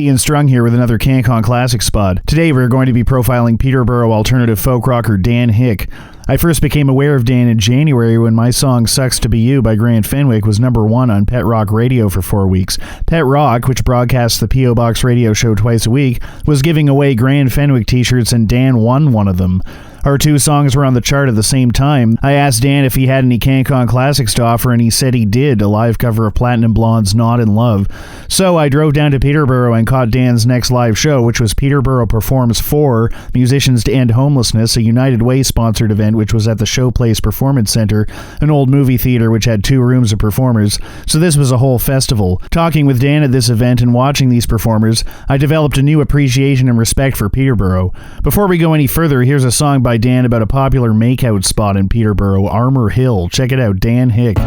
Ian Strung here with another Cancon Classic spot. Today we're going to be profiling Peterborough alternative folk rocker Dan Hick. I first became aware of Dan in January when my song Sucks to Be You by Grant Fenwick was #1 on Pet Rock Radio for 4 weeks. Pet Rock, which broadcasts the P.O. Box radio show twice a week, was giving away Grant Fenwick t-shirts and Dan won one of them. Our two songs were on the chart at the same time. I asked Dan if he had any Cancon Classics to offer, and he said he did, a live cover of Platinum Blonde's Not in Love. So I drove down to Peterborough and caught Dan's next live show, which was Peterborough Performs 4, Musicians to End Homelessness, a United Way-sponsored event which was at the Showplace Performance Center, an old movie theater which had 2 rooms of performers. So this was a whole festival. Talking with Dan at this event and watching these performers, I developed a new appreciation and respect for Peterborough. Before we go any further, here's a song by Dan about a popular makeout spot in Peterborough, Armour Hill. Check it out, Dan Hick.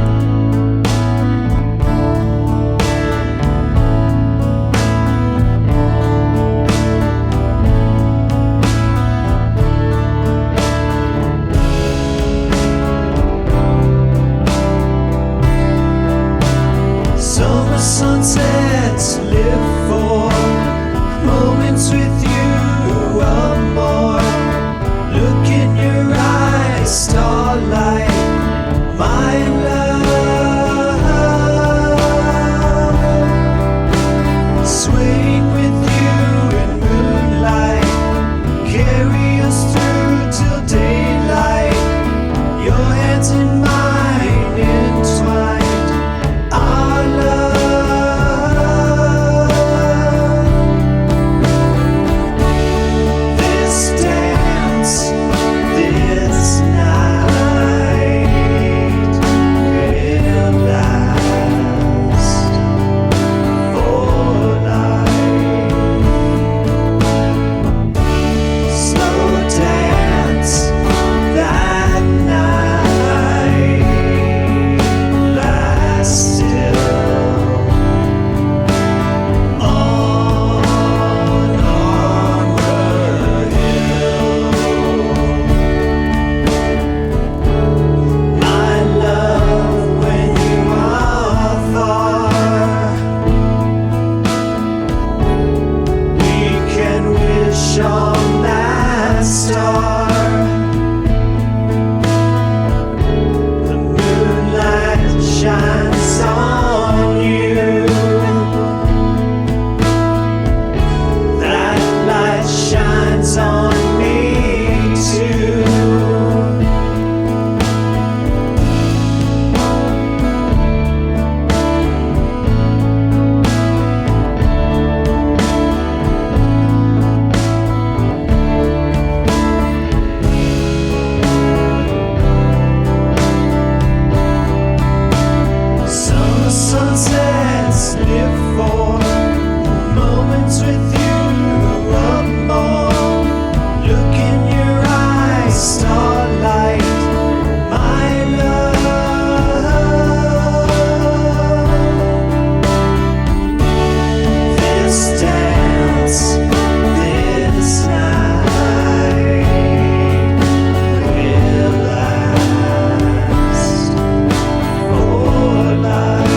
Summer sunsets live for moments with you or more. Look in your eyes, starlight, my love. Swaying with you in moonlight, carry us through till daylight. Your hands in mine entwined, our love. This dance, this night will last for life. Slow dance that night, last still on Armour Hill. My love, when you are far, we can wish on that star. The moonlight shines on you. That light shines on me too. Summer sunsets live for moments with you or more. Look in your eyes, starlight, my love. This dance, this night will last for life.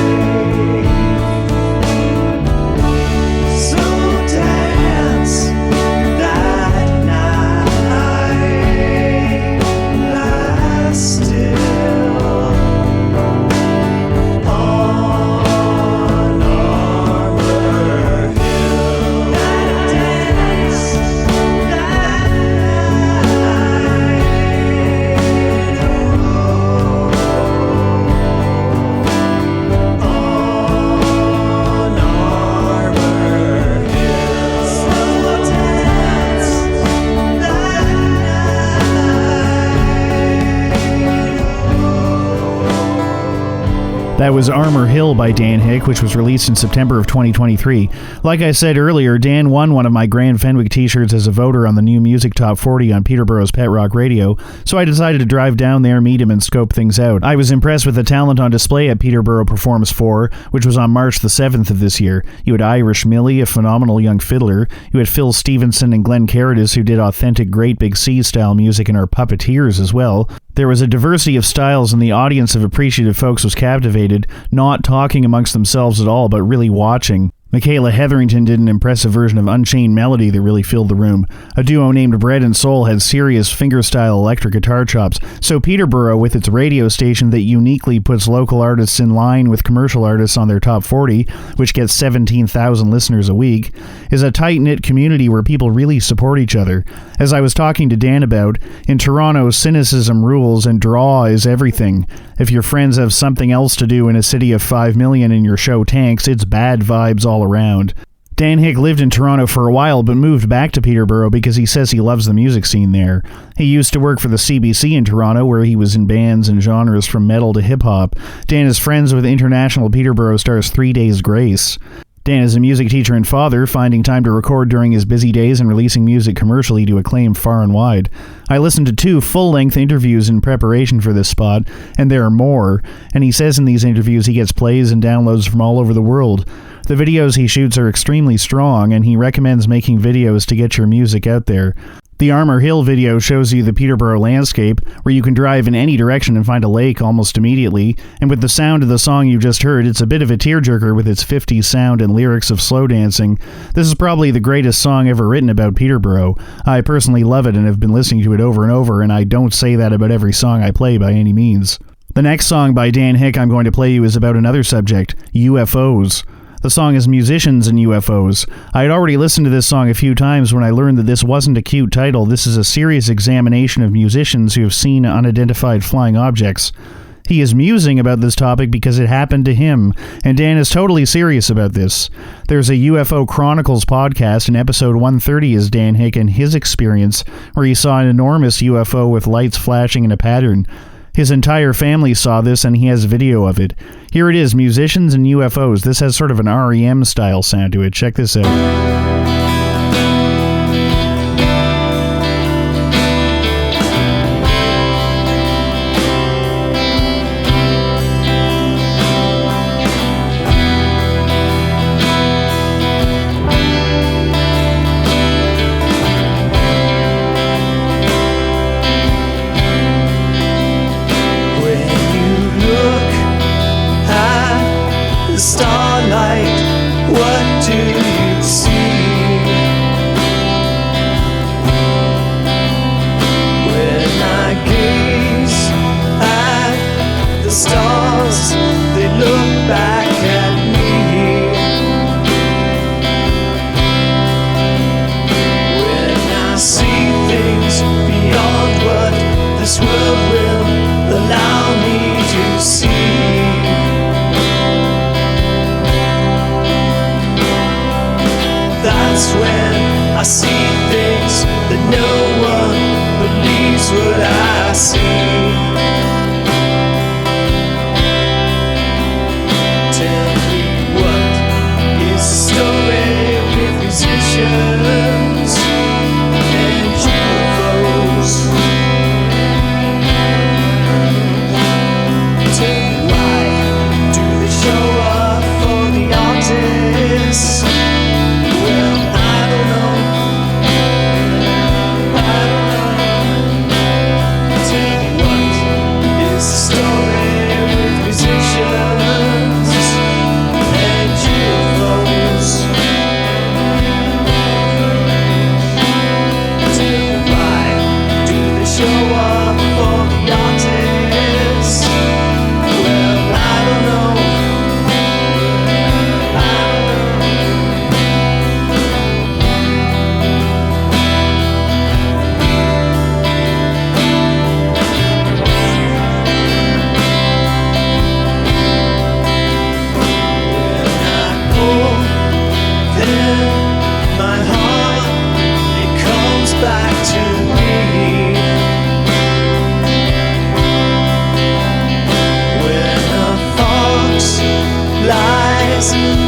So dance that night, last still on Armour Hill. Dance that on Armour Hill. Slow dance that That was Armour Hill by Dan Hick, which was released in September of 2023. Like I said earlier, Dan won one of my Grant Fenwick t-shirts as a voter on the new Music Top 40 on Peterborough's Pet Rock Radio, so I decided to drive down there, meet him, and scope things out. I was impressed with the talent on display at Peterborough Performs 4, which was on March the 7th of this year. You had Irish Millie, a phenomenal young fiddler. You had Phil Stevenson and Glenn Caritas, who did authentic Great Big Sea-style music and are puppeteers as well. There was a diversity of styles, and the audience of appreciative folks was captivated, not talking amongst themselves at all, but really watching. Michaela Hetherington did an impressive version of Unchained Melody that really filled the room. A duo named Bread and Soul had serious fingerstyle electric guitar chops, so Peterborough, with its radio station that uniquely puts local artists in line with commercial artists on their top 40, which gets 17,000 listeners a week, is a tight-knit community where people really support each other. As I was talking to Dan about, in Toronto, cynicism rules and draw is everything. If your friends have something else to do in a city of 5 million and your show tanks, it's bad vibes all around. Dan Hick lived in Toronto for a while but moved back to Peterborough because he says he loves the music scene there. He used to work for the CBC in Toronto, where he was in bands and genres from metal to hip-hop. Dan is friends with international Peterborough stars 3 Days Grace. Dan is a music teacher and father, finding time to record during his busy days and releasing music commercially to acclaim far and wide. I listened to 2 full-length interviews in preparation for this spot, and there are more, and he says in these interviews he gets plays and downloads from all over the world. The videos he shoots are extremely strong, and he recommends making videos to get your music out there. The Armour Hill video shows you the Peterborough landscape, where you can drive in any direction and find a lake almost immediately, and with the sound of the song you just heard, it's a bit of a tearjerker with its 50s sound and lyrics of slow dancing. This is probably the greatest song ever written about Peterborough. I personally love it and have been listening to it over and over, and I don't say that about every song I play by any means. The next song by Dan Hick I'm going to play you is about another subject, UFOs. The song is Musicians and UFOs. I had already listened to this song a few times when I learned that this wasn't a cute title. This is a serious examination of musicians who have seen unidentified flying objects. He is musing about this topic because it happened to him, and Dan is totally serious about this. There's a UFO Chronicles podcast, and episode 130 is Dan Hick and his experience, where he saw an enormous UFO with lights flashing in a pattern. His entire family saw this, and he has video of it. Here it is, Musicians and UFOs. This has sort of an REM-style sound to it. Check this out. That's when I see things that no one believes what I see. Tell me, what is the story with musicians and UFOs? Tell me, why do they show up for the artists?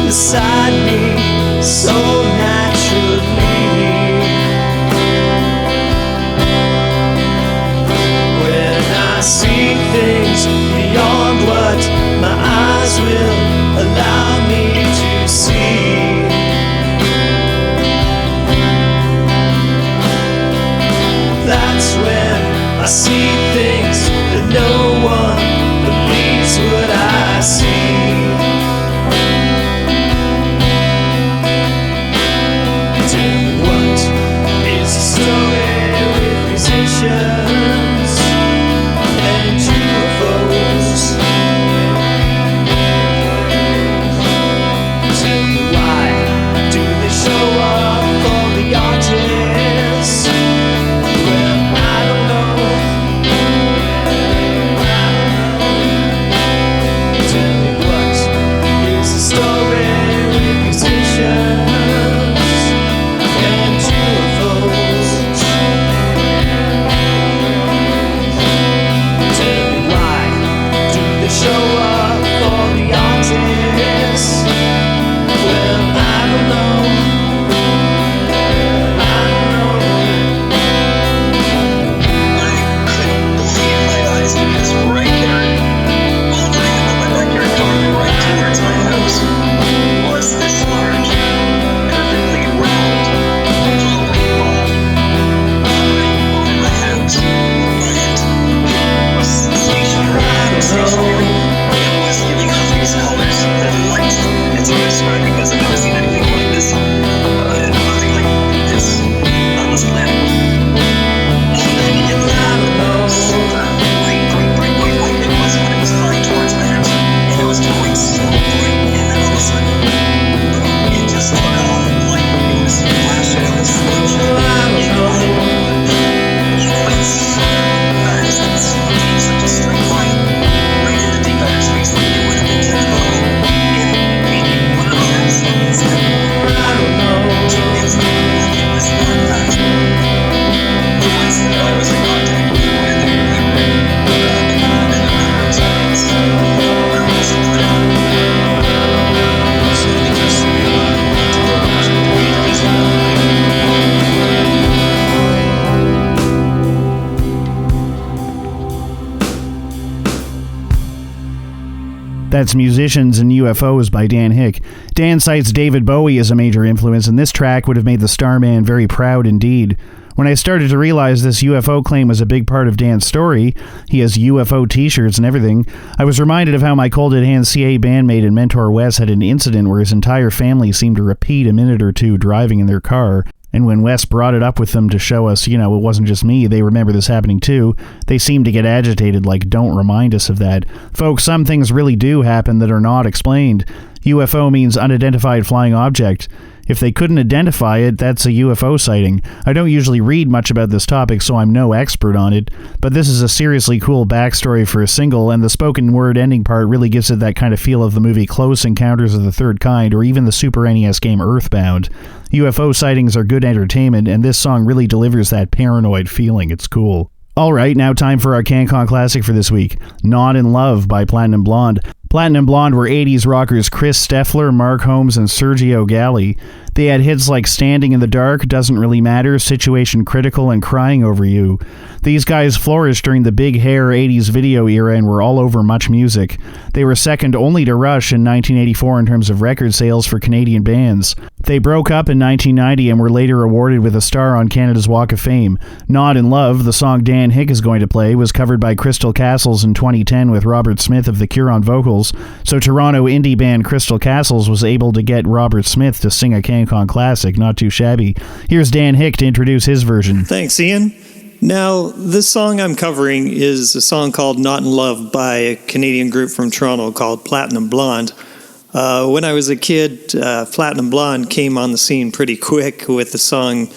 Beside me so naturally. When I see things beyond what my eyes will allow me to see, that's when I see things that no one believes what I see. That's Musicians and UFOs by Dan Hick. Dan cites David Bowie as a major influence, and this track would have made the Starman very proud indeed. When I started to realize this UFO claim was a big part of Dan's story, he has UFO t-shirts and everything, I was reminded of how my Cold at Hand CA bandmate and mentor Wes had an incident where his entire family seemed to repeat a minute or two driving in their car. And when Wes brought it up with them to show us, it wasn't just me, they remember this happening too, they seemed to get agitated like, don't remind us of that. Folks, some things really do happen that are not explained. UFO means unidentified flying object. If they couldn't identify it, that's a UFO sighting. I don't usually read much about this topic, so I'm no expert on it, but this is a seriously cool backstory for a single, and the spoken word ending part really gives it that kind of feel of the movie Close Encounters of the Third Kind, or even the Super NES game Earthbound. UFO sightings are good entertainment, and this song really delivers that paranoid feeling. It's cool. Alright, now time for our Cancon classic for this week, Not in Love by Platinum Blonde. Platinum Blonde were 80s rockers Chris Steffler, Mark Holmes, and Sergio Galli. They had hits like Standing in the Dark, Doesn't Really Matter, Situation Critical, and Crying Over You. These guys flourished during the big hair 80s video era and were all over Much Music. They were second only to Rush in 1984 in terms of record sales for Canadian bands. They broke up in 1990 and were later awarded with a star on Canada's Walk of Fame. Not in Love, the song Dan Hick is going to play, was covered by Crystal Castles in 2010 with Robert Smith of The Cure on vocals, so Toronto indie band Crystal Castles was able to get Robert Smith to sing a Cancon classic. Not too shabby. Here's Dan Hick to introduce his version. Thanks, Ian. Now, this song I'm covering is a song called Not in Love by a Canadian group from Toronto called Platinum Blonde. When I was a kid, Platinum Blonde came on the scene pretty quick with a song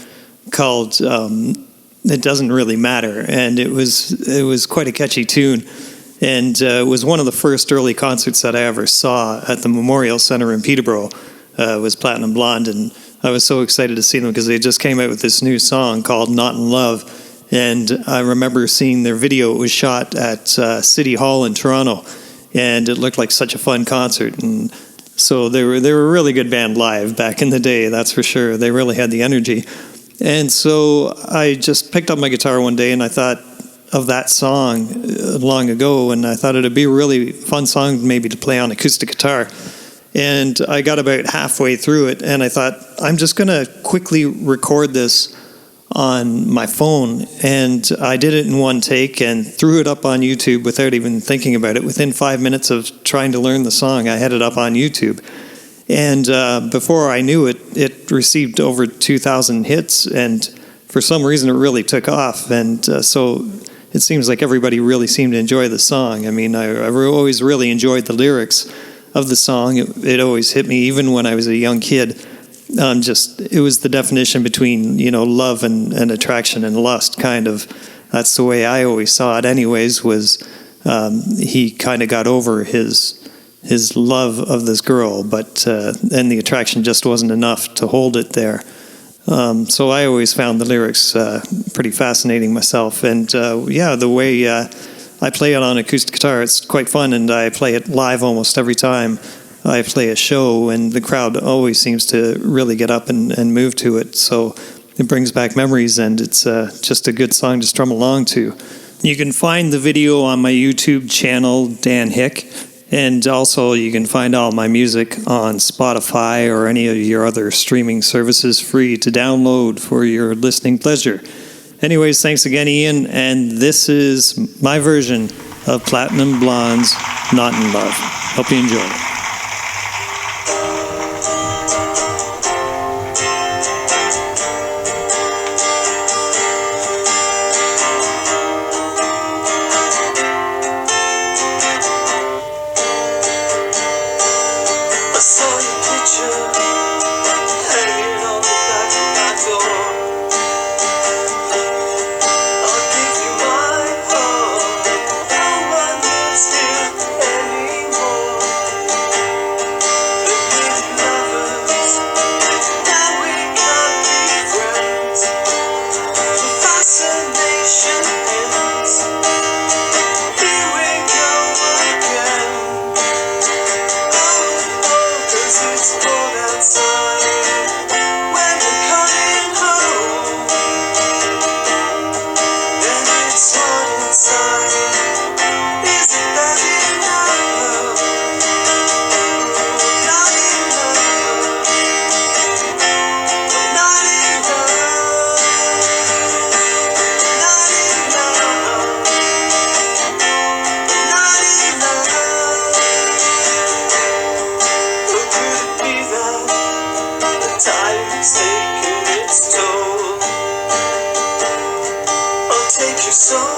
called It Doesn't Really Matter, and it was quite a catchy tune, and it was one of the first early concerts that I ever saw at the Memorial Centre in Peterborough, was Platinum Blonde, and I was so excited to see them because they just came out with this new song called Not in Love. And I remember seeing their video. It was shot at City Hall in Toronto, and it looked like such a fun concert. And so they were a really good band live back in the day, that's for sure. They really had the energy. And so I just picked up my guitar one day, and I thought of that song long ago, and I thought it'd be a really fun song maybe to play on acoustic guitar. And I got about halfway through it, and I thought, I'm just going to quickly record this on my phone, and I did it in one take and threw it up on YouTube without even thinking about it. Within 5 minutes of trying to learn the song, I had it up on YouTube. And before I knew it, it received over 2,000 hits, and for some reason it really took off. And so it seems like everybody really seemed to enjoy the song. I mean, I always really enjoyed the lyrics of the song. It always hit me, even when I was a young kid. It was the definition between, love and attraction and lust, kind of. That's the way I always saw it anyways, was he kind of got over his love of this girl, but and the attraction just wasn't enough to hold it there. So I always found the lyrics pretty fascinating myself. And the way I play it on acoustic guitar, it's quite fun, and I play it live almost every time I play a show, and the crowd always seems to really get up and move to it. So it brings back memories, and it's just a good song to strum along to. You can find the video on my YouTube channel, Dan Hick, and also you can find all my music on Spotify or any of your other streaming services free to download for your listening pleasure. Anyways, thanks again, Ian, and this is my version of Platinum Blonde's Not in Love. Hope you enjoy it. Anymore. so